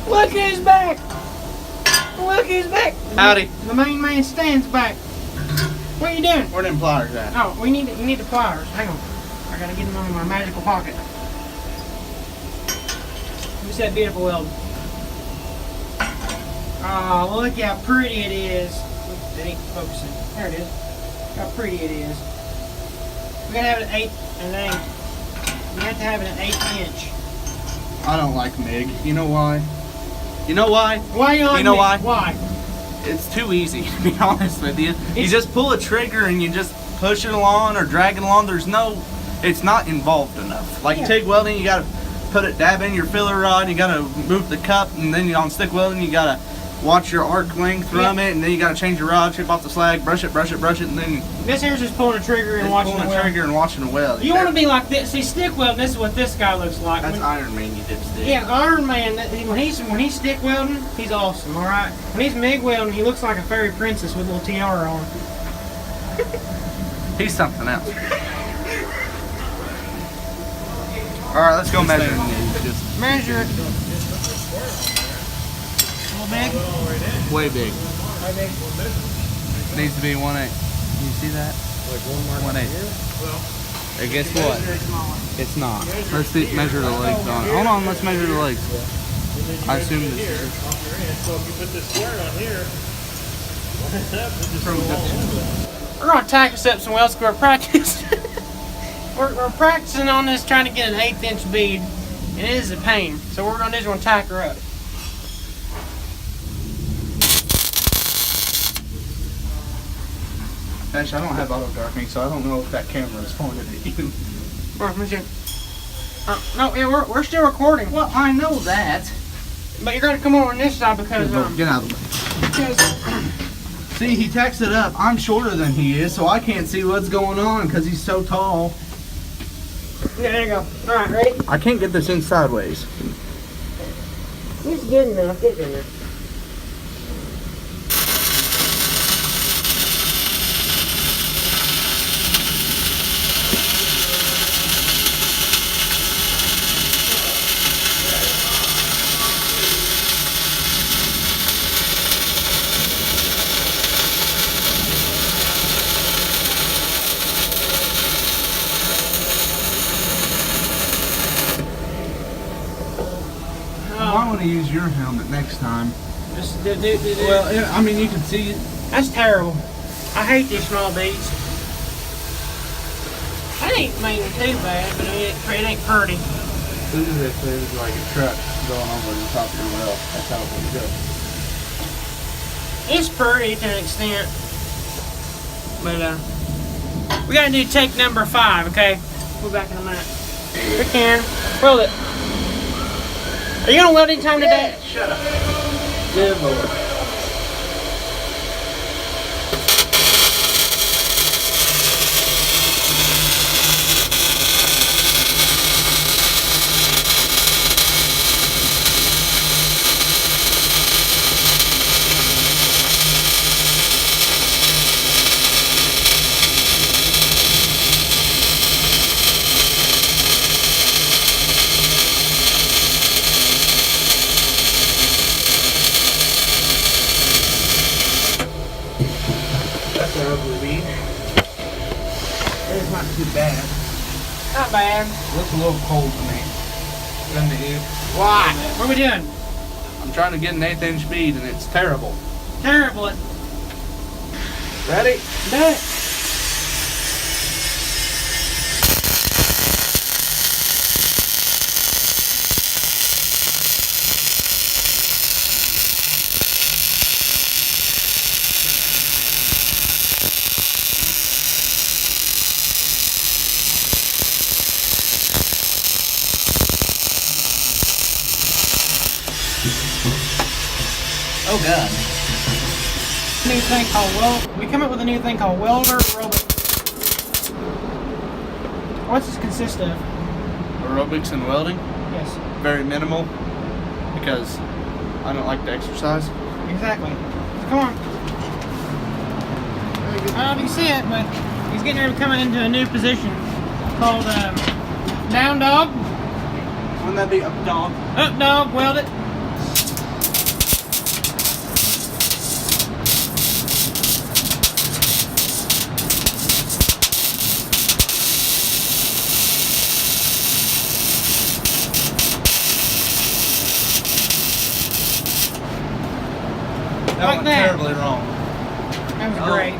Look who's back! Look who's back! Howdy. The main man stands back. What are you doing? Where them pliers at? Oh, we need the pliers. Hang on. I gotta get them in my magical pocket. What's that beautiful weld? Oh, look how pretty it is. It ain't focusing. There it is. How pretty it is. We gotta have it at 8 and 8. We have to have it at 1/8 inch. I don't like MIG. You know why? You know why? Why you on You know me? why? Why? It's too easy, to be honest with you. You just pull a trigger and you just push it along or drag it along. It's not involved enough. Like TIG welding, you gotta dab in your filler rod, you gotta move the cup, and then on stick welding, you gotta watch your arc length from it, and then you gotta change your rod, chip off the slag, brush it, and then this here's just pulling a trigger and watching pulling a trigger and watching the weld. You want to be like this. See, stick welding, this is what this guy looks like. That's Iron Man, you dipstick. Yeah, Iron Man, when he's stick welding, he's awesome, alright? When he's MIG welding, he looks like a fairy princess with a little tiara on. He's something else. Alright, let's go measure it. Just measure it. A little big? Way big. Way big. Needs to be 1/8. You see that? Like 1/8. Hey, guess what? It's not. Let's measure the legs on it. Hold on, let's measure the legs. I assume this is. So if you put this square on here, We're going to tack us up some welds square practice. we're practicing on this, trying to get an 1/8 inch bead, and it is a pain. So what we're going to do is we're going to tack her up. Actually, I don't have auto darkening, so I don't know if that camera is pointed at you. No, yeah, we're still recording. Well, I know that. But you're going to come over on this side because get out of the way. See, he tacks it up. I'm shorter than he is, so I can't see what's going on because he's so tall. Yeah, there you go. All right, ready? I can't get this in sideways. It's good enough. Get in there. I want to use your helmet next time. Just do. Well, I mean, you can see it. That's terrible. I hate these small beads. That ain't too bad, but it ain't pretty. This is if there's like a truck going over the top of your well. That's how it would go. It's pretty to an extent. But, we gotta do take number 5, okay? We'll be back in a minute. We can. Weld it. Are you gonna weld any time today? Shut up. Good Lord. It's not too bad. Not bad. Looks a little cold to me. Than to you. Why? What are we doing? I'm trying to get an 1/8 inch bead and it's terrible. Terrible. Ready? Do it. Oh God. New thing called we come up with a new thing called welder aerobic. What's this consist of? Aerobics and welding, Yes. very minimal because I don't like to exercise. Exactly. Come on. I don't know if you see it, but he's getting ready to come into a new position called down dog. Wouldn't that be up dog? Up dog, weld it. That Like went that. terribly wrong. That was Oh. great.